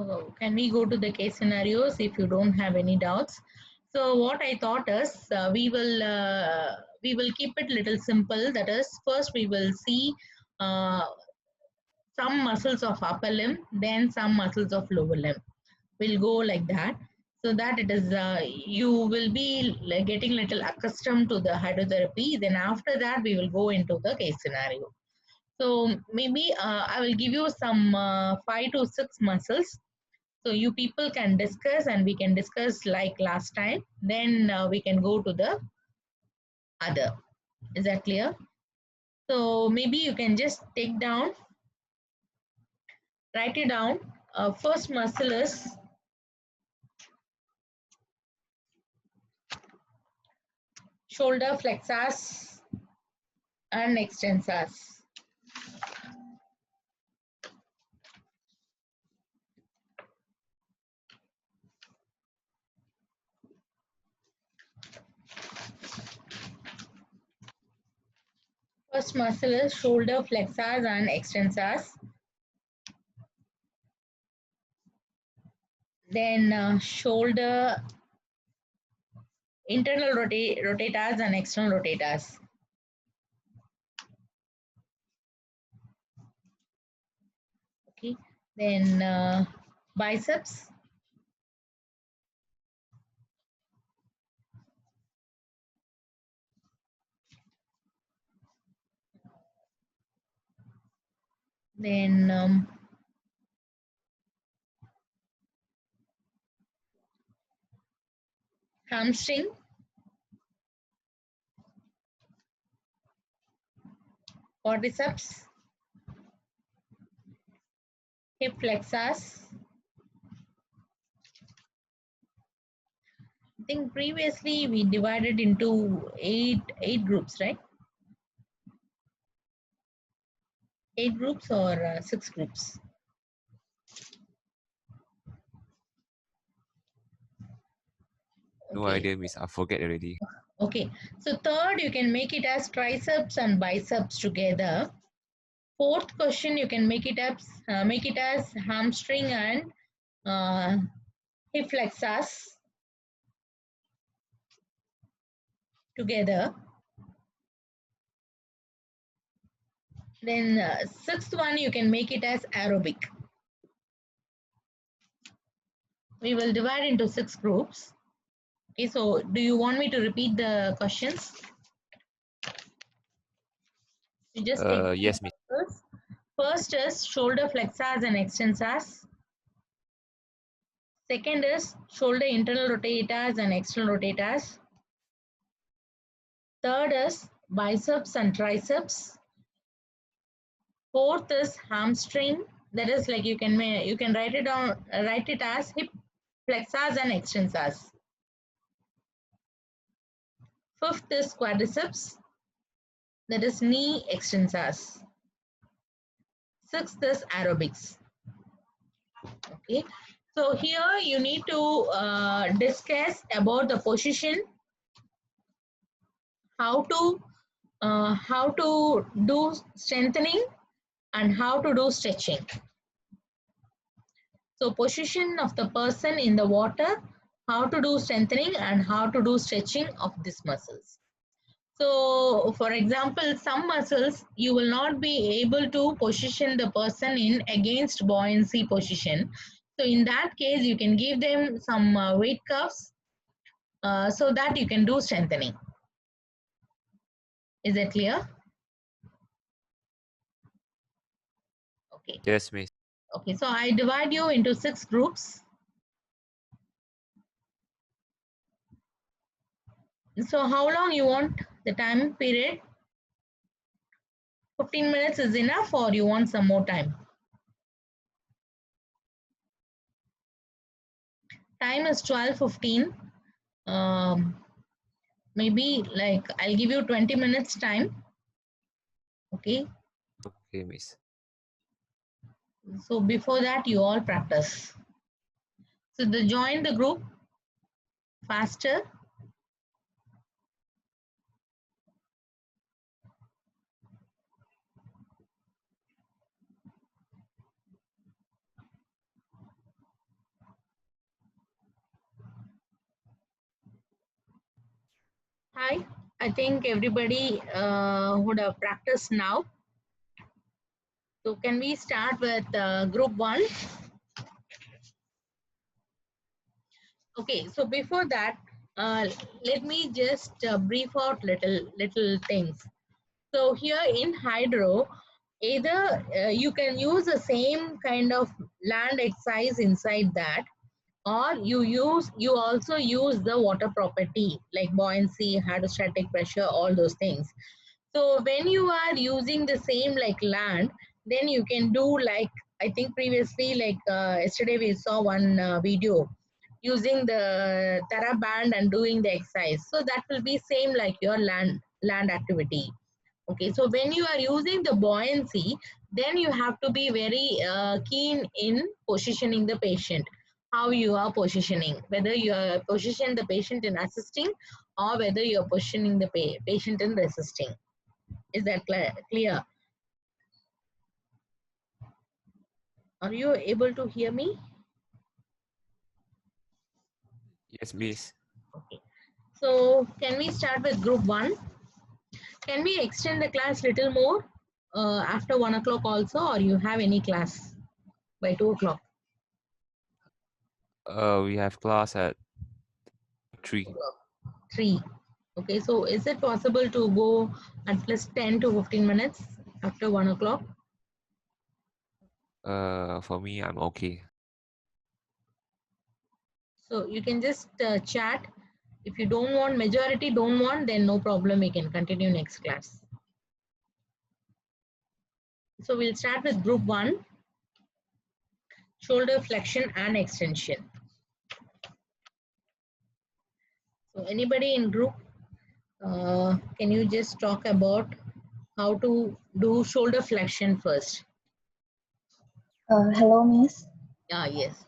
So can we go to the case scenarios if you don't have any doubts? So what I thought is we will keep it little simple. That is, first we will see uh, some muscles of upper limb, then some muscles of lower limb. We'll go like that, so that it is you will be like getting little accustomed to the hydrotherapy. Then after that we will go into the case scenario. So maybe I will give you some 5 to 6 muscles, so you people can discuss and we can discuss like last time. Then we can go to the other. Is that clear? So maybe you can just take down, write it down. First muscle is shoulder flexors and extensors. First muscle is shoulder flexors and extensors. Then shoulder internal rotators and external rotators. Okay. Then biceps. Then hamstring, quadriceps, hip flexors. I think previously we divided into eight groups, right? 8 groups or 6 groups? No idea, miss. I forget already. Okay. So third, you can make it as triceps and biceps together. Fourth question, you can make it as hamstring and hip flexors together. Then sixth one, you can make it as aerobic. We will divide into 6 groups. Okay, so do you want me to repeat the questions? You just take Yes, miss. First is shoulder flexors and extensors. Second is shoulder internal rotators and external rotators. Third is biceps and triceps. Fourth is hamstring. That is like you can write it down, write it as hip flexors and extensors. Fifth is quadriceps. That is knee extensors. Sixth is aerobics. Okay. So here you need to discuss about the position, how to do strengthening and how to do stretching. So position of the person in the water, how to do strengthening and how to do stretching of these muscles. So for example, some muscles you will not be able to position the person in against buoyancy position. So in that case, you can give them some weight cuffs so that you can do strengthening. Is that clear? Okay. Yes, miss. Okay, so I divide you into 6 groups. So how long you want the time period? 15 minutes is enough or you want some more time? Time is 12:15. Maybe like I'll give you 20 minutes time. Okay. Okay, miss. So before that, you all practice. So join the group faster. I think everybody would have practiced now. So can we start with group 1? Okay, so before that, let me just brief out little things. So here in hydro, either you can use the same kind of land exercise inside that, or you also use the water property like buoyancy, hydrostatic pressure, all those things. So when you are using the same like land, then you can do like, I think previously like yesterday we saw one video using the TheraBand and doing the exercise. So that will be same like your land activity. Okay, so when you are using the buoyancy, then you have to be very keen in positioning the patient. How you are positioning, whether you are position the patient in assisting or whether you are positioning the patient in resisting. Is that clear? Are you able to hear me? Yes, Miss. Okay. So can we start with group 1? Can we extend the class little more after 1 o'clock also, or you have any class by 2 o'clock? We have class at 3. 3. Okay, so is it possible to go at least 10 to 15 minutes after 1 o'clock? For me, I'm okay. So you can just chat. If you don't want, majority don't want, then no problem, we can continue next class. So we'll start with group 1, shoulder flexion and extension. So anybody in group, can you just talk about how to do shoulder flexion first? Hello, Miss. Yes.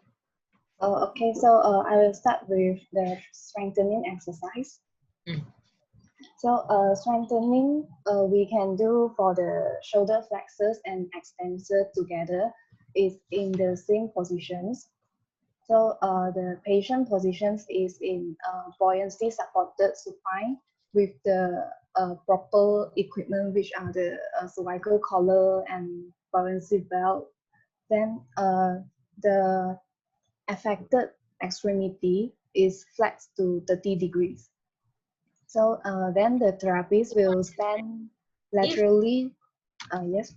Okay, so I will start with the strengthening exercise. Mm. So strengthening we can do for the shoulder flexors and extensor together is in the same positions. So the patient positions is in buoyancy supported supine with the proper equipment, which are the cervical collar and buoyancy belt. Then the affected extremity is flexed to 30 degrees. So then the therapist will stand laterally. Yes.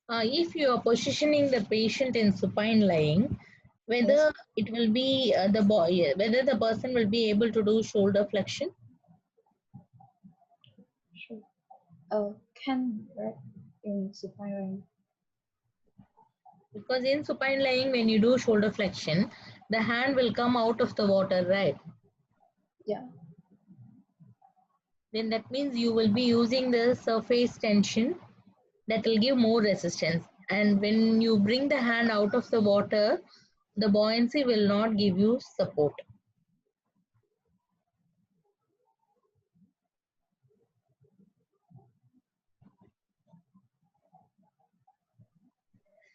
If you are positioning the patient in supine lying, whether Yes. it will be whether the person will be able to do shoulder flexion. Sure. Can right in supine. Because in supine lying, when you do shoulder flexion, the hand will come out of the water, right? Yeah. Then that means you will be using the surface tension that will give more resistance. And when you bring the hand out of the water, the buoyancy will not give you support.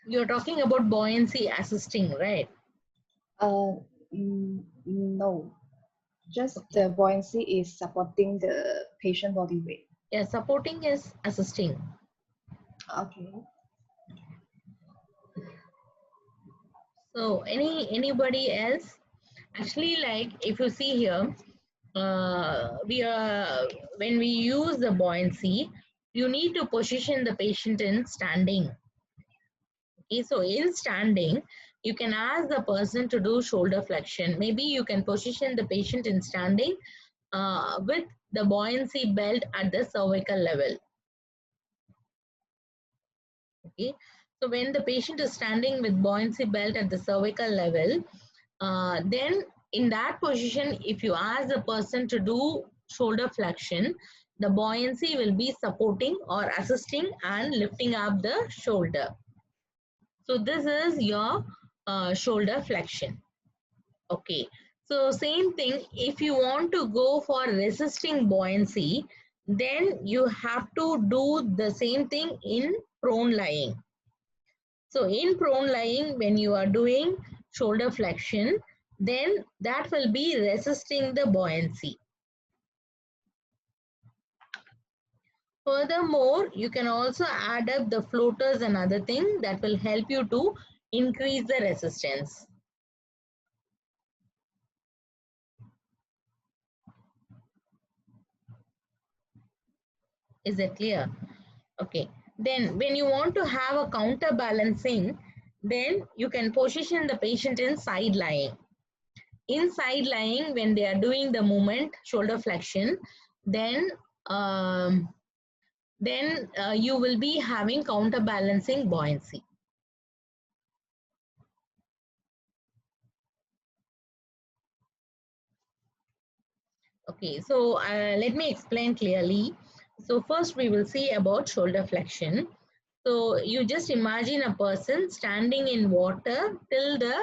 You're talking about buoyancy assisting, right? No. Just Okay. the buoyancy is supporting the patient body weight. Yeah, supporting is assisting. Okay. So anybody else? Actually, like if you see here, we are when we use the buoyancy, you need to position the patient in standing. Okay, so in standing, you can ask the person to do shoulder flexion. Maybe you can position the patient in standing with the buoyancy belt at the cervical level. Okay, so when the patient is standing with buoyancy belt at the cervical level, then in that position, if you ask the person to do shoulder flexion, the buoyancy will be supporting or assisting and lifting up the shoulder. So this is your shoulder flexion. Okay, so same thing, if you want to go for resisting buoyancy, then you have to do the same thing in prone lying. So in prone lying, when you are doing shoulder flexion, then that will be resisting the buoyancy. Furthermore, you can also add up the floaters and other thing that will help you to increase the resistance. Is that clear? Okay. Then when you want to have a counterbalancing, then you can position the patient in side lying. In side lying, when they are doing the movement, shoulder flexion, then um, you will be having counterbalancing buoyancy. Okay, so let me explain clearly. So first we will see about shoulder flexion. So you just imagine a person standing in water till the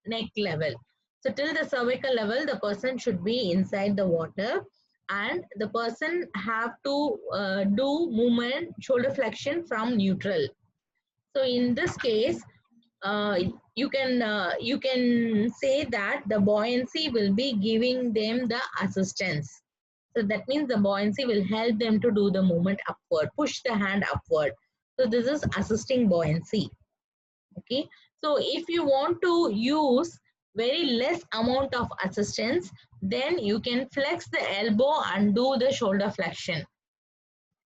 neck level. So till the cervical level, the person should be inside the water, and the person have to do movement, shoulder flexion from neutral. So in this case, uh, you can say that the buoyancy will be giving them the assistance. So that means the buoyancy will help them to do the movement upward, push the hand upward. So this is assisting buoyancy. Okay. So if you want to use very less amount of assistance, then you can flex the elbow and do the shoulder flexion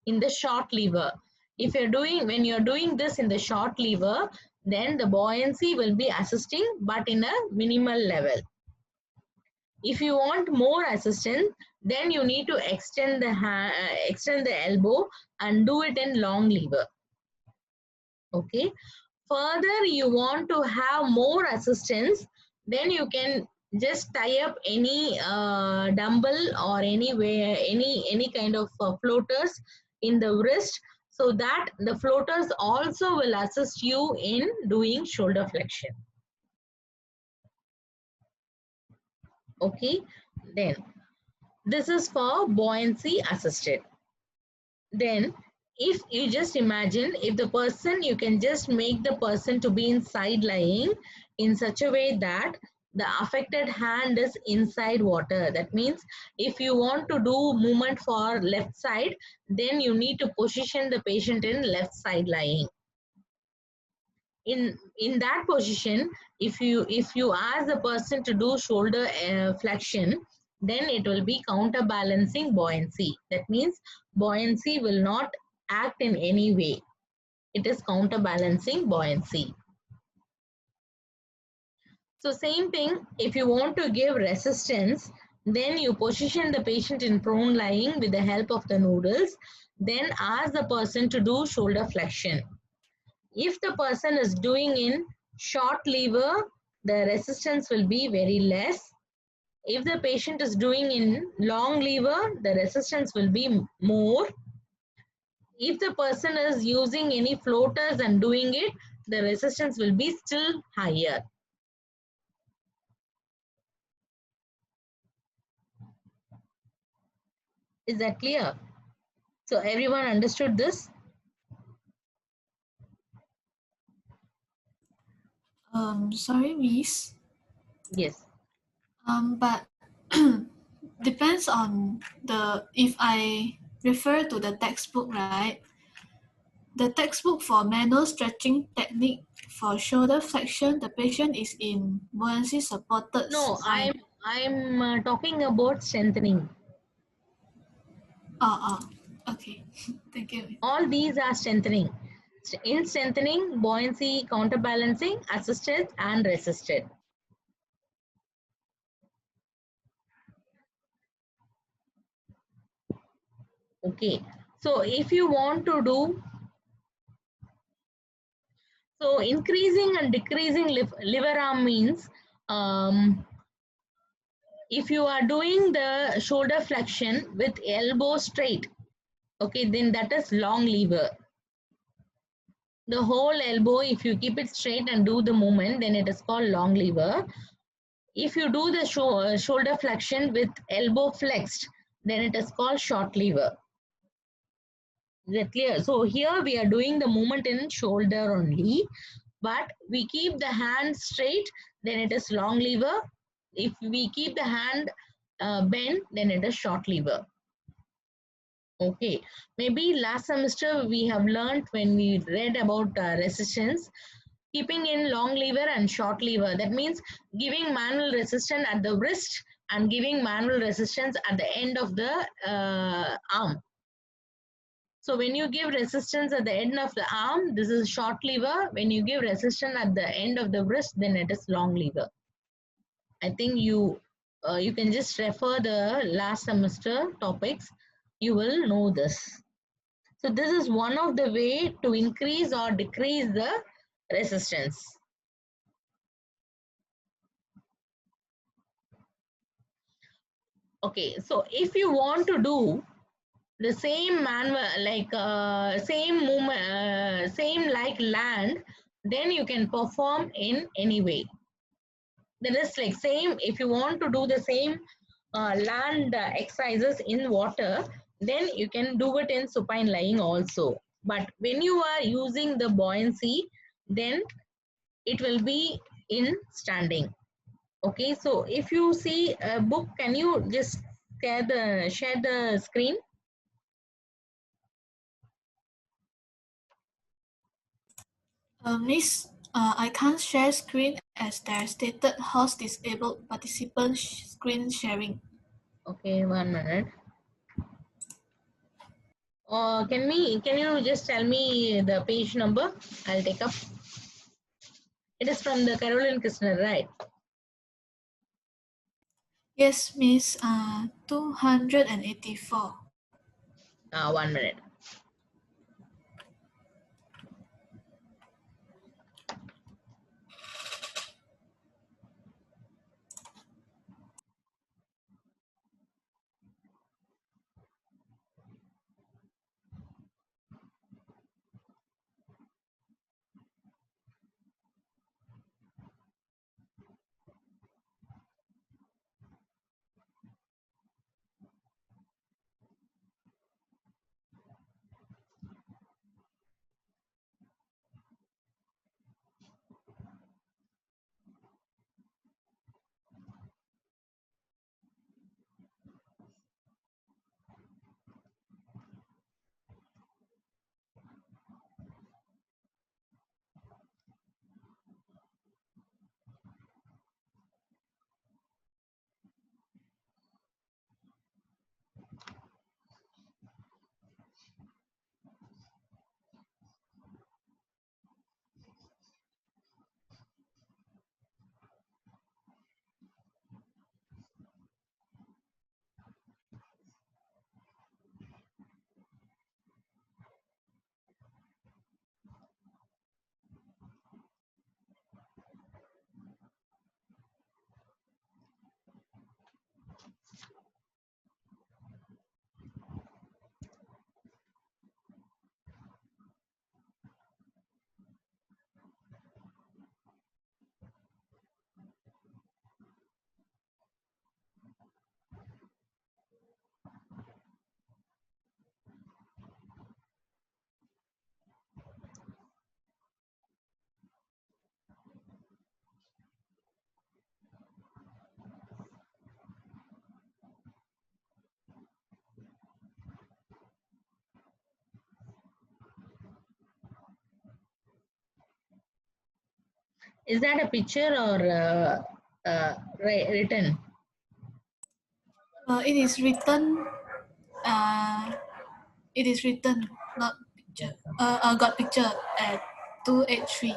in the short lever. If you're doing, when you're doing this in the short lever, then the buoyancy will be assisting but in a minimal level. If you want more assistance, then you need to extend the extend the elbow and do it in long lever. Okay. Further, you want to have more assistance, then you can just tie up any dumbbell or any kind of floaters in the wrist, so that the floaters also will assist you in doing shoulder flexion. Okay, then this is for buoyancy assisted. Then if you just imagine, if the person, you can just make the person to be in side lying in such a way that the affected hand is inside water. That means if you want to do movement for left side, then you need to position the patient in left side lying. In that position, if you ask the person to do shoulder flexion, then it will be counterbalancing buoyancy. That means buoyancy will not act in any way. It is counterbalancing buoyancy. So same thing, if you want to give resistance, then you position the patient in prone lying with the help of the noodles, then ask the person to do shoulder flexion. If the person is doing in short lever, the resistance will be very less. If the patient is doing in long lever, the resistance will be more. If the person is using any floaters and doing it, the resistance will be still higher. Is that clear? So everyone understood this? Sorry, Miss. Yes. But depends on the, if I refer to the textbook, right? The textbook for manual stretching technique for shoulder flexion, the patient is in buoyancy supported No, side. I'm talking about strengthening. Okay. Thank you. All these are strengthening. In strengthening, buoyancy, counterbalancing, assisted and resisted. Okay. So if you want to do, so increasing and decreasing liver arm means, if you are doing the shoulder flexion with elbow straight, okay, then that is long lever. The whole elbow, if you keep it straight and do the movement, then it is called long lever. If you do the shoulder flexion with elbow flexed, then it is called short lever. Is that clear? So here we are doing the movement in shoulder only, but we keep the hand straight, then it is long lever. If we keep the hand bent, then it is short lever. Okay, maybe last semester we have learned when we read about resistance, keeping in long lever and short lever. That means giving manual resistance at the wrist and giving manual resistance at the end of the arm. So when you give resistance at the end of the arm, this is short lever. When you give resistance at the end of the wrist, then it is long lever. I think you can just refer the last semester topics. You will know this. So this is one of the way to increase or decrease the resistance. Okay, so if you want to do the same manual, like same movement, same like land, then you can perform in any way. That is like same, if you want to do the same land exercises in water, then you can do it in supine lying also. But when you are using the buoyancy, then it will be in standing. Okay, so if you see a book, can you just share the screen? Miss, I can't share screen as there stated host disabled participant screen sharing. Okay, 1 minute. Can you just tell me the page number? I'll take up. It is from the Caroline Krishner, right? Yes, Miss, 284. 1 minute. Is that a picture or written? It is written. Uh, it is written, not picture. Got picture at 283.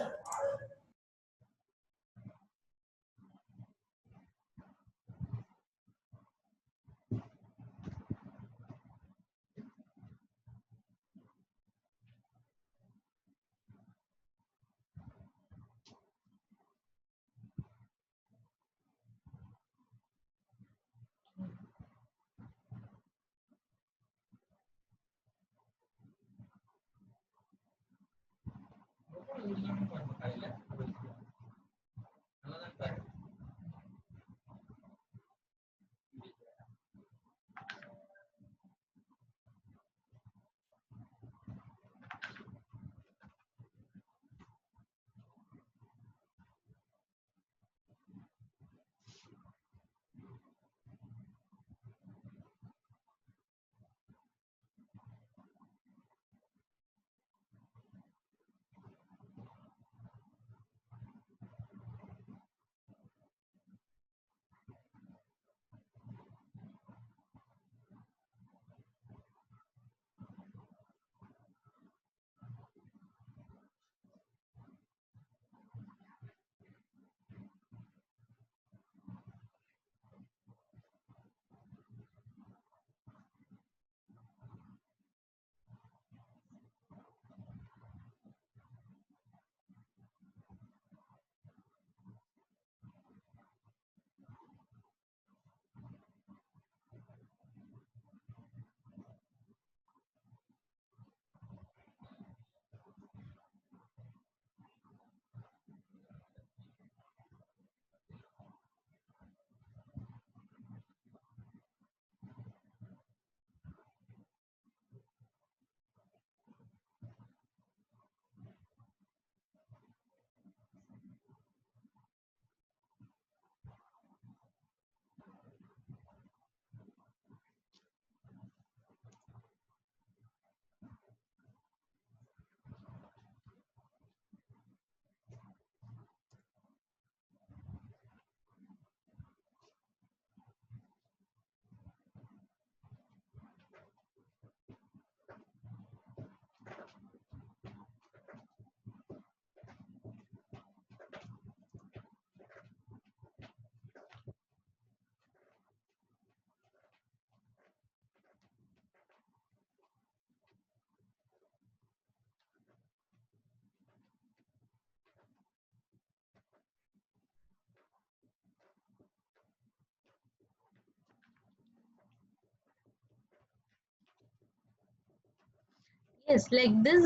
Yes, like this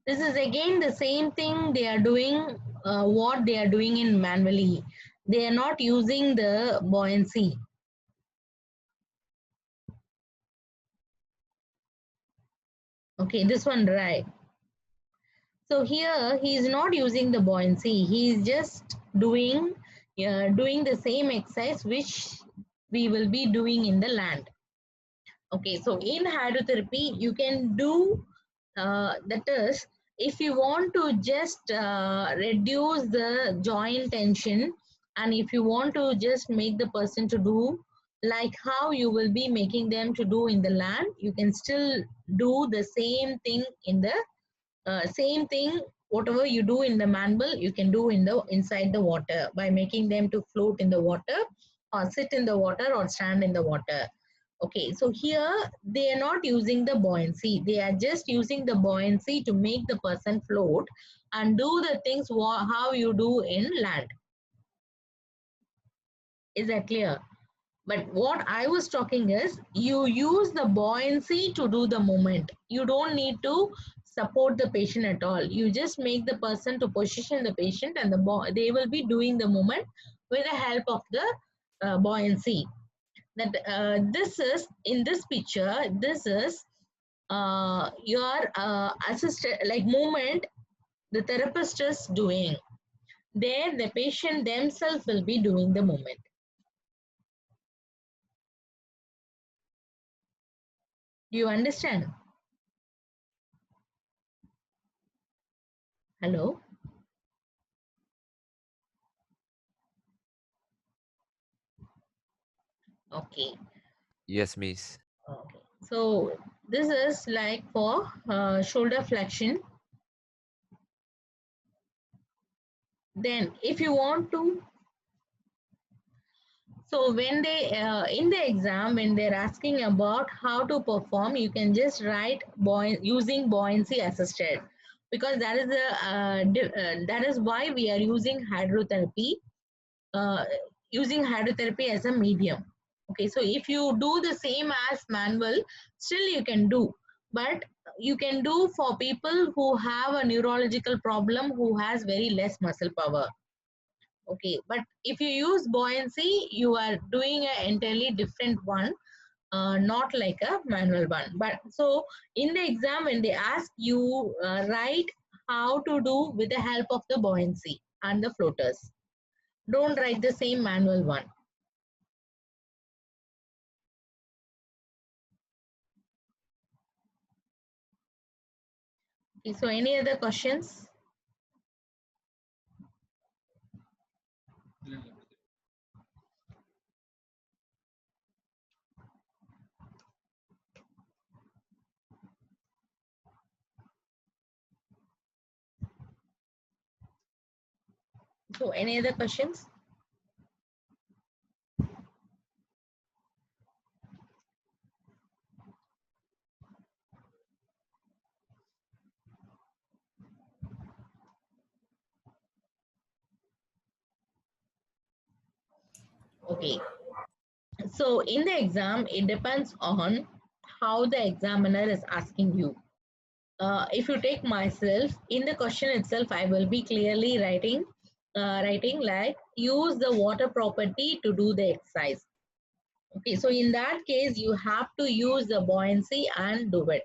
is again the same thing they are doing, what they are doing in manually. They are not using the buoyancy. Okay, this one right. So here he is not using the buoyancy. He is just doing the same exercise which we will be doing in the land. Okay, so in hydrotherapy, you can do that is, if you want to just reduce the joint tension, and if you want to just make the person to do like how you will be making them to do in the land, you can still do the same thing in the same thing. Whatever you do in the manual, you can do in the inside the water by making them to float in the water or sit in the water or stand in the water. Okay, so here they are not using the buoyancy. They are just using the buoyancy to make the person float and do the things how you do in land. Is that clear? But what I was talking is you use the buoyancy to do the movement. You don't need to support the patient at all. You just make the person to position the patient, and they will be doing the movement with the help of the buoyancy. That this is in this picture. This is your assisted like movement. The therapist is doing. There, the patient themselves will be doing the movement. Do you understand? Hello. Okay. Yes, miss. Okay. So this is like for shoulder flexion. Then if you want to, so when they in the exam, when they're asking about how to perform, you can just write using buoyancy assisted, because that is that is why we are using hydrotherapy, uh, as a medium. Okay, so if you do the same as manual, still you can do, but you can do for people who have a neurological problem who has very less muscle power. Okay, but if you use buoyancy, you are doing an entirely different one, not like a manual one. But so in the exam, when they ask you, write how to do with the help of the buoyancy and the floaters. Don't write the same manual one. Okay, so any other questions? So any other questions? Okay. So in the exam, it depends on how the examiner is asking you. If you take myself, in the question itself, I will be clearly writing like use the water property to do the exercise. Okay, so in that case, you have to use the buoyancy and do it.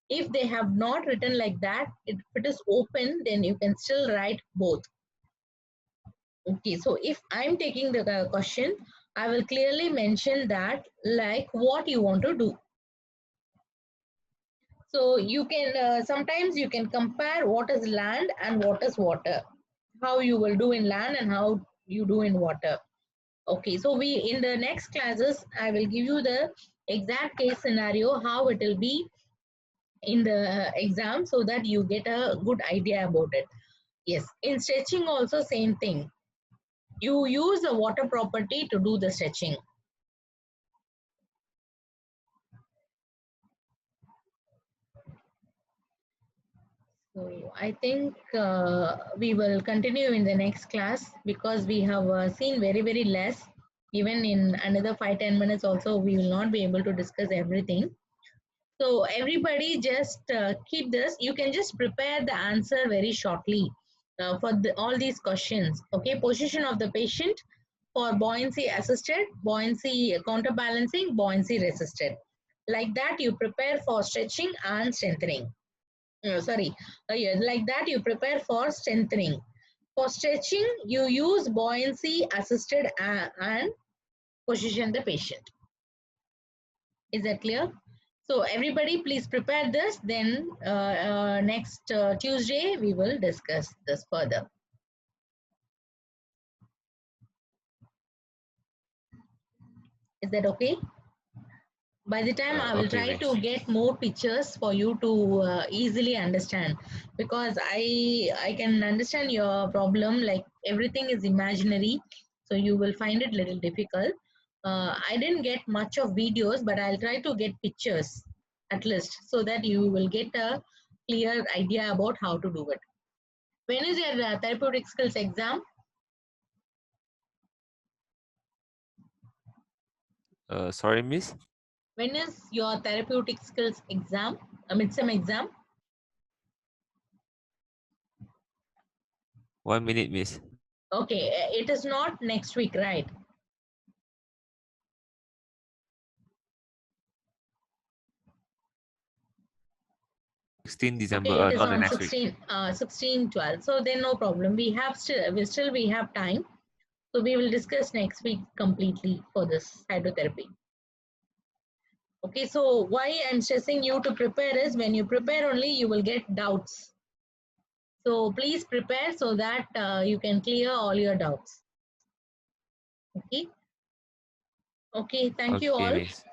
If they have not written like that, if it is open, then you can still write both. Okay, so if I'm taking the question, I will clearly mention that like what you want to do. So you can sometimes you can compare what is land and what is water, how you will do in land and how you do in water. Okay, so we in the next classes I will give you the exact case scenario how it will be in the exam, so that you get a good idea about it. Yes, in stretching also same thing. You use the water property to do the stretching. So I think we will continue in the next class, because we have seen very less. Even in another 5-10 minutes also, we will not be able to discuss everything. So everybody just keep this. You can just prepare the answer very shortly for all these questions. Okay, position of the patient for buoyancy assisted, buoyancy counterbalancing, buoyancy resisted. Like that, you prepare for stretching and strengthening. Sorry, yeah, like that you prepare for strengthening. For stretching, you use buoyancy assisted and position the patient. Is that clear? So everybody please prepare this. Then next Tuesday, we will discuss this further. Is that okay? By the time I will Okay, try miss. to get more pictures for you to easily understand, because I can understand your problem, like everything is imaginary, so you will find it little difficult. I didn't get much of videos, but I'll try to get pictures at least, so that you will get a clear idea about how to do it. When is your therapeutic skills exam? Sorry, miss. When is your therapeutic skills exam? A midsem exam? 1 minute, miss. Okay, it is not next week, right? 16 December. Okay, it is Not the on next week. 16, 12. So then no problem. We have we have time. So we will discuss next week completely for this hydrotherapy. Okay, so why I'm stressing you to prepare is when you prepare only you will get doubts. So please prepare so that you can clear all your doubts. Okay. Okay, thank you Okay, all. miss.